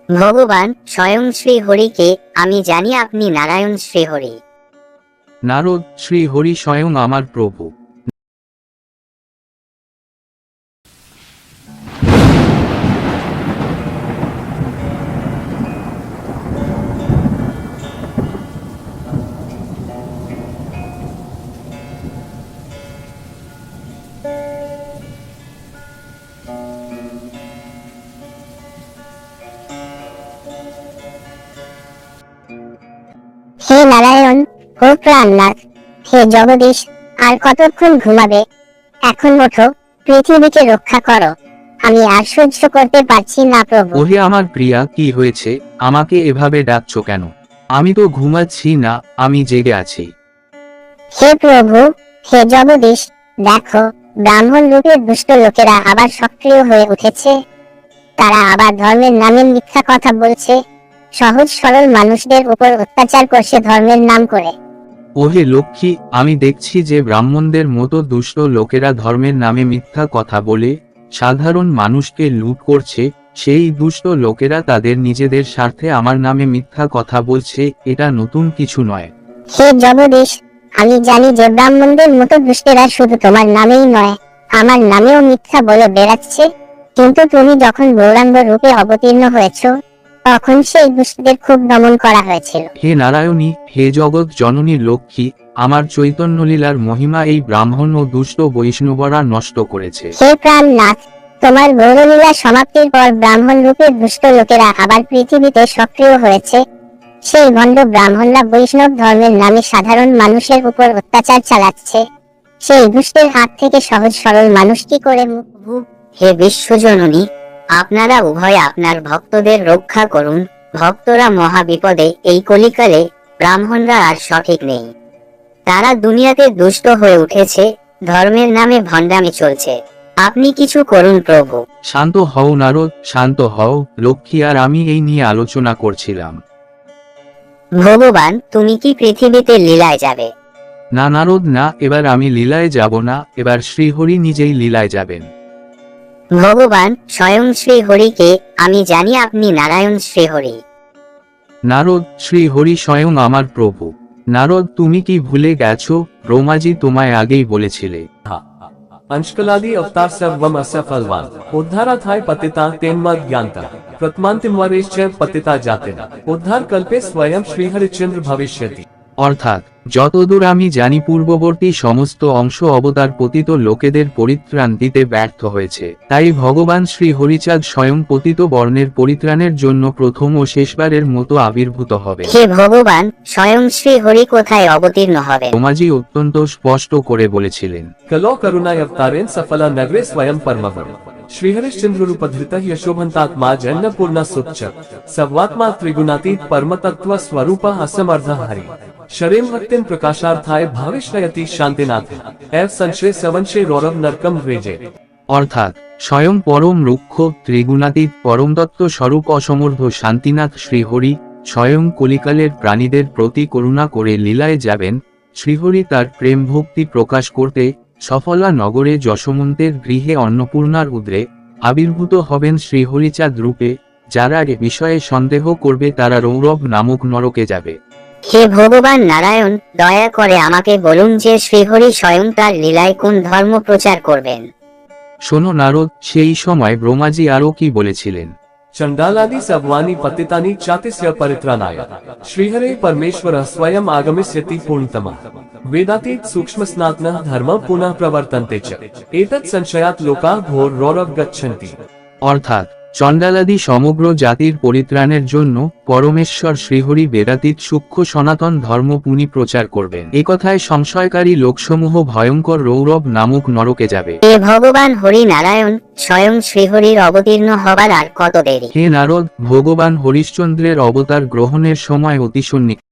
ভগবান স্বয়ং শ্রীহরিকে আমি জানি আপনি নারায়ণ শ্রীহরি। নারদ, শ্রীহরি স্বয়ং আমার প্রভু। হে নারায়ণ, হে প্রাণনাথ, হে জগদীশ, আর কতক্ষণ ঘুমাবে? এখন ওঠো, পৃথিবীকে রক্ষা করো। আমি আর সহ্য করতে পারছি না প্রভু। ওহে আমার প্রিয়া, কি হয়েছে? আমাকে এভাবে ডাকছো কেন? আমি তো ঘুমাচ্ছি না, আমি জেগে আছি। হে প্রভু, হে জগদীশ, দেখো, ব্রাহ্মণ রূপের দুষ্ট লোকেরা আবার সক্রিয় হয়ে উঠেছে। তারা আবার ধর্মের নামে মিথ্যা কথা বলছে, সহজ সরল মানুষদের উপর অত্যাচার করছে ধর্মের নাম করে। ওহে লক্ষ্মী, আমি দেখছি যে ব্রাহ্মণদের মতো দুষ্ট লোকেরা ধর্মের নামে মিথ্যা কথা বলে সাধারণ মানুষকে লুট করছে। সেই দুষ্ট লোকেরা তাদের নিজেদের স্বার্থে আমার নামে মিথ্যা কথা বলছে, এটা নতুন কিছু নয়। হে জগদীশ, আমি জানি যে ব্রাহ্মণদের মতো দুষ্টেরা শুধু তোমার নামেই নয়, আমার নামেও মিথ্যা বলে বেড়াচ্ছে। কিন্তু তুমি যখন গৌরাঙ্গ রূপে অবতীর্ণ হয়েছ, তখন সেই দুষ্টদের খুব দমন করা হয়েছিল। হে নারায়ণী, হে জগৎ জননী লক্ষ্মী, আমার চৈতন্যলীলার মহিমা এই ব্রাহ্মণ ও দুষ্ট বৈষ্ণবরা নষ্ট করেছে। হে প্রাণনাথ, তোমার গৌরলীলা সমাপ্তির পর ব্রাহ্মণ রূপের দুষ্ট লোকেরা আবার পৃথিবীতে সক্রিয় হয়েছে। সেই ভণ্ড ব্রাহ্মণরা বৈষ্ণব ধর্মের নামে সাধারণ মানুষের উপর অত্যাচার চালাচ্ছে। সেই দুষ্টের হাত থেকে সহজ সরল মানুষ কি করে মুক্ত? হে বিশ্বজননী, আপনারা উভয় আপনার ভক্তদের রক্ষা করুন। ভক্তরা মহা বিপদে। এই কলিকালে ব্রাহ্মণরা আর সঠিক নেই। তারা দুনিয়াতে দুষ্ট হয়ে উঠেছে, ধর্মের নামে ভণ্ডামি চলছে। আপনি কিছু করুন প্রভু। শান্ত হও নারদ, শান্ত হও। লক্ষ্মী আর আমি এই নিয়ে আলোচনা করছিলাম। ভগবান, তুমি কি পৃথিবীতে লীলায় যাবে? না নারদ না, এবার আমি লীলায় যাব না, এবার শ্রীহরি নিজেই লীলায় যাবেন। ভগবান স্বয়ং শ্রীহরিকে আমি জানি আপনি নারায়ণ শ্রীহরি। নারদ, শ্রীহরি স্বয়ং আমার প্রভু। নারদ, তুমি কি ভুলে গেছো? ব্রহ্মাজি তোমায় আগেই বলেছিলে। अंशकलादि अवतार सर्वम असफलवान उद्धारा थाय पतिता तेन्मद ज्ञानता प्रथमांतिमवरेश्च पतिता जाते उद्धार कल्पे स्वयं श्रीहरिश्चंद्र भविष्यति। অর্থাৎ যতদূর আমি জানি পূর্ববর্তী সমস্ত অংশ অবতার পতিত লোকেদের পরিত্রাণ দিতে ব্যর্থ হয়েছে। তাই ভগবান শ্রী হরিচাঁদ স্বয়ং পতিত বর্ণের পরিত্রাণের জন্য প্রথম ও শেষবারের মতো আবির্ভূত হবে। হে ভগবান, স্বয়ং শ্রীহরি কোথায় অবতীর্ণ হবে? ব্রহ্মাজি অত্যন্ত স্পষ্ট করে বলেছিলেন। कलो करुणाय अवतारेन सफला नगरे स्वयं परमवर श्रीहरिश्चंद्र रूपधृत यशोभंतात्मा जन्नपूर्णा सुच्च सवात्मा त्रिगुणातीत परमतत्व स्वरूप असमर्थ हरि शरीर भक्तिन प्रकाशार्थाय भाविष्यति शांतिनाथ एव संशय सवंशे रौरव नरकम रेजे। অর্থাৎ স্বয়ং পরম রুক্ষ ত্রিগুণাতীত পরমতত্ত্ব স্বরূপ অসমর্থ শান্তিনাথ শ্রীহরি স্বয়ং কলিকালের প্রাণীদের প্রতি করুণা করে লীলায় যাবেন। শ্রীহরি তার প্রেম ভক্তি প্রকাশ করতে সফলা নগরে যশোমন্তের গৃহে অন্নপূর্ণার উদ্রে আবির্ভূত হবেন শ্রীহরিচাঁদ রূপে। যারা এ বিষয়ে সন্দেহ করবে তারা রৌরব নামক নরকে যাবে। হে ভগবান নারায়ণ, দয়া করে আমাকে বলুন যে শ্রীহরি স্বয়ং তার লীলায় কোন ধর্ম প্রচার করবেন। শোনো নারদ, সেই সময় ব্রহ্মাজি আরও কি বলেছিলেন। चंडालादि सववानि पतितानि चातिस्य परित्राणाय श्रीहरे परमेश्वर स्वयं आगमिष्यति पूर्णतमः वेदातीत सूक्ष्म स्नातनः धर्म पुनः प्रवर्तन्ते च एतत् संशयात् लोकाः घोर रौरव गच्छन्ति। অর্থাৎ চণ্ডালাদি সমগ্র জাতির পরিত্রাণের জন্য পরমেশ্বর শ্রীহরি বেদাতীত সূক্ষ্ম সনাতন ধর্ম পুনি প্রচার করবেন। এ কথায় সংশয়কারী লোকসমূহ ভয়ঙ্কর রৌরব নামক নরকে যাবে। হে ভগবান হরি নারায়ণ, স্বয়ং শ্রীহরির অবতীর্ণ হবার আর কত দেরি? হে নারদ, ভগবান হরিশ্চন্দ্রের অবতার গ্রহণের সময় অতি সন্নিকট।